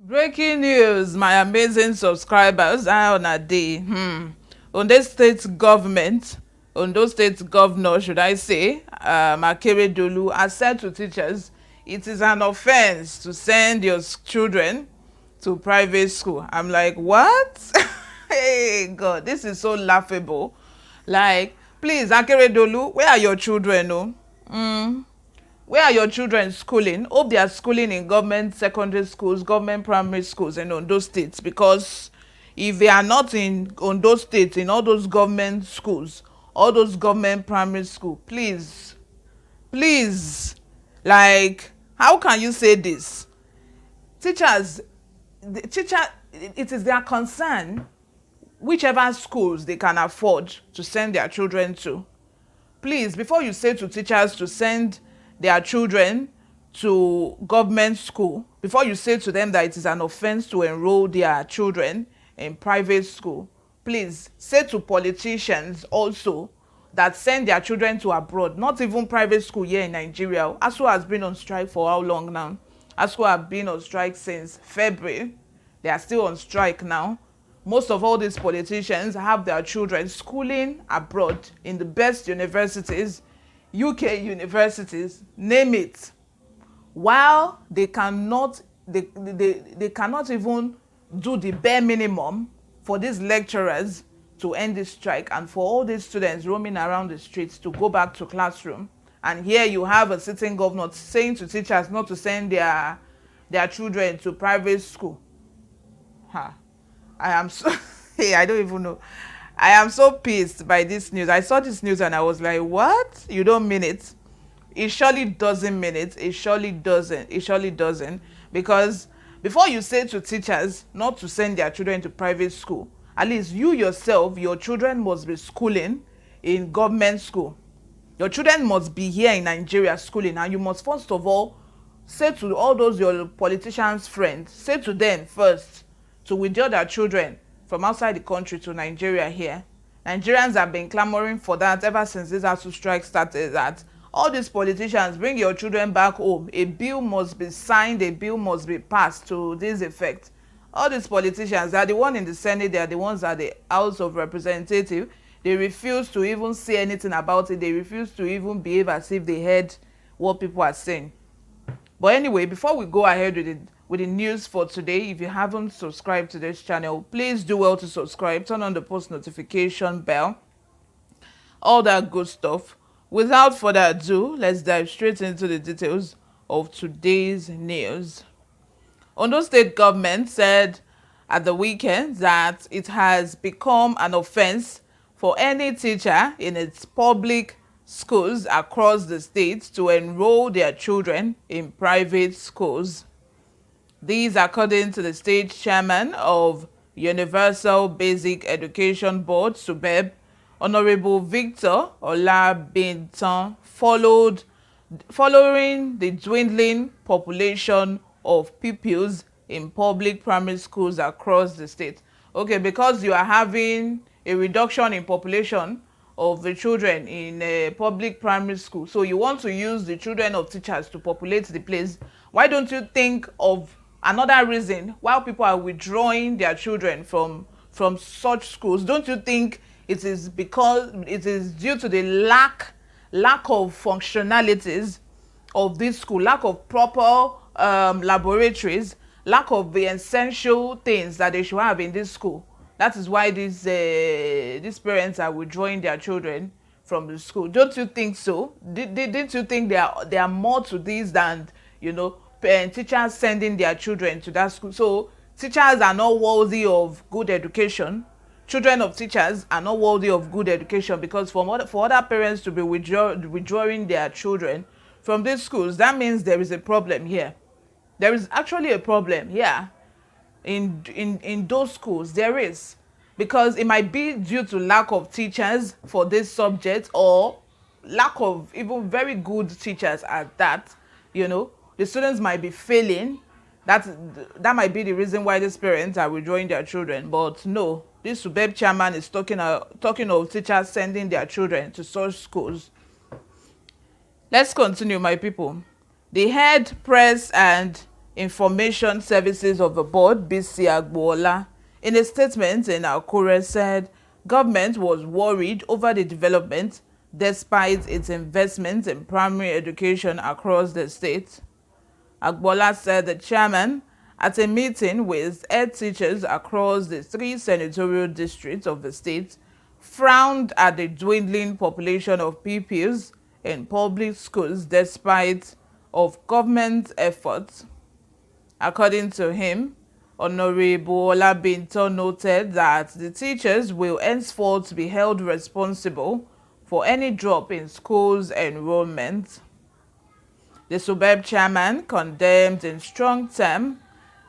Breaking news, my amazing subscribers. How on a day? Ondo State government, Ondo State governor, should I say, Akeredolu, has said to teachers, it is an offense to send your children to private school. I'm like, what? Hey, God, this is so laughable. Like, please, Akeredolu, where are your children? Oh? Where are your children schooling? Hope they are schooling in government secondary schools, government primary schools in Ondo State, because if they are not in Ondo State, in all those government schools, all those government primary school, please, like, how can you say this? Teachers, the teacher, it is their concern whichever schools they can afford to send their children to. Please, before you say to teachers to send their children to government school, before you say to them that it is an offense to enroll their children in private school, please say to politicians also that send their children to abroad, not even private school here in Nigeria. ASUU has been on strike for how long now? ASUU have been on strike since February. They are still on strike now. Most of all these politicians have their children schooling abroad in the best universities, UK universities, name it, while they cannot even do the bare minimum for these lecturers to end this strike, and for all these students roaming around the streets to go back to classroom. And here you have a sitting governor saying to teachers not to send their children to private school. I am so hey, I don't even know. I am so pissed by this news. I saw this news and I was like, what? You don't mean it? It surely doesn't mean it. It surely doesn't. It surely doesn't. Because before you say to teachers not to send their children to private school, at least you yourself, your children must be schooling in government school. Your children must be here in Nigeria schooling, and you must first of all say to all those your politicians' friends, say to them first to withdraw their children from outside the country to Nigeria here. Nigerians have been clamoring for that ever since this ASUU strike started, that all these politicians, bring your children back home. A bill must be signed, a bill must be passed to this effect. All these politicians, they are the ones in the Senate, they are the ones at the House of Representatives. They refuse to even say anything about it. They refuse to even behave as if they heard what people are saying. But anyway, before we go ahead with the news for today, if you haven't subscribed to this channel, please do well to subscribe, turn on the post notification bell, all that good stuff. Without further ado, let's dive straight into the details of today's news. Ondo State government said at the weekend that it has become an offense for any teacher in its public schools across the state to enroll their children in private schools. These, according to the state chairman of Universal Basic Education Board, SUBEB, Honorable Victor Olabintan, following the dwindling population of pupils in public primary schools across the state. Okay, because you are having a reduction in population of the children in a public primary school, so you want to use the children of teachers to populate the place. Why don't you think of another reason why people are withdrawing their children from such schools? Don't you think it is because it is due to the lack of functionalities of this school, lack of proper laboratories, lack of the essential things that they should have in this school? That is why these parents are withdrawing their children from the school. Don't you think so? Didn't you think there are more to this than, teachers sending their children to that school? So teachers are not worthy of good education. Children of teachers are not worthy of good education, because for other parents to be withdrawing their children from these schools, that means there is a problem here. There is actually a problem here in those schools. There is, because it might be due to lack of teachers for this subject, or lack of even very good teachers at that. The students might be failing. That might be the reason why these parents are withdrawing their children. But no, this SUBEB chairman is talking of teachers sending their children to such schools. Let's continue, my people. The head press and Information Services of the Board, BC Agboola, in a statement in Akure said government was worried over the development despite its investment in primary education across the state. Agboola said the chairman, at a meeting with head teachers across the 3 senatorial districts of the state, frowned at the dwindling population of pupils in public schools despite of government efforts. According to him, Honorable Olabinto noted that the teachers will henceforth be held responsible for any drop in schools' enrollment. The SUBEB chairman condemned in strong terms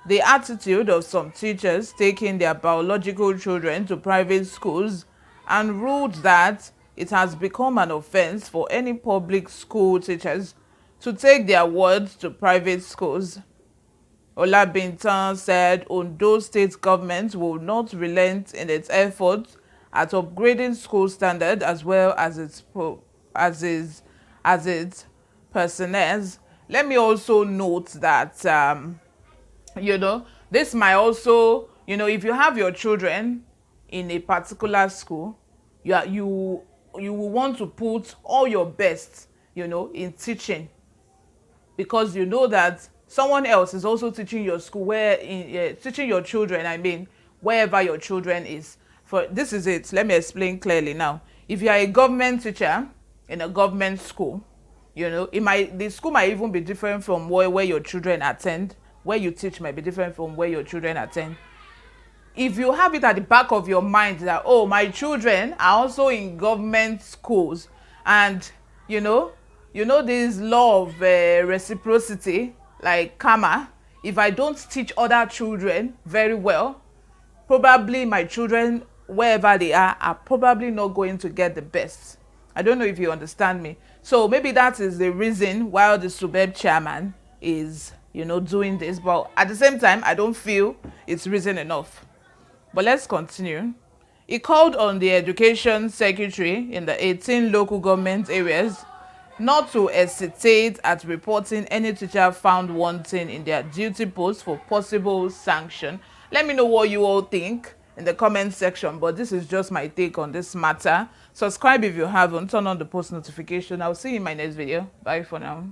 the attitude of some teachers taking their biological children to private schools and ruled that it has become an offence for any public school teachers to take their wards to private schools. Olabintan said Ondo state government will not relent in its efforts at upgrading school standard as well as its personnel. Let me also note that this might also, if you have your children in a particular school, you will want to put all your best, in teaching, because you know that someone else is also teaching your school teaching your children, wherever your children is. For this is it. Let me explain clearly now. If you are a government teacher in a government school, the school might even be different from where your children attend. Where you teach might be different from where your children attend. If you have it at the back of your mind that, oh, my children are also in government schools, and this law of reciprocity, like karma, if I don't teach other children very well, probably my children, wherever they are probably not going to get the best. I don't know if you understand me. So maybe that is the reason why the SUBEB chairman is, doing this. But at the same time, I don't feel it's reason enough. But let's continue. He called on the education secretary in the 18 local government areas not to hesitate at reporting any teacher found wanting in their duty post for possible sanction. Let me know what you all think in the comment section, but this is just my take on this matter. Subscribe if you haven't, turn on the post notification. I'll see you in my next video. Bye for now.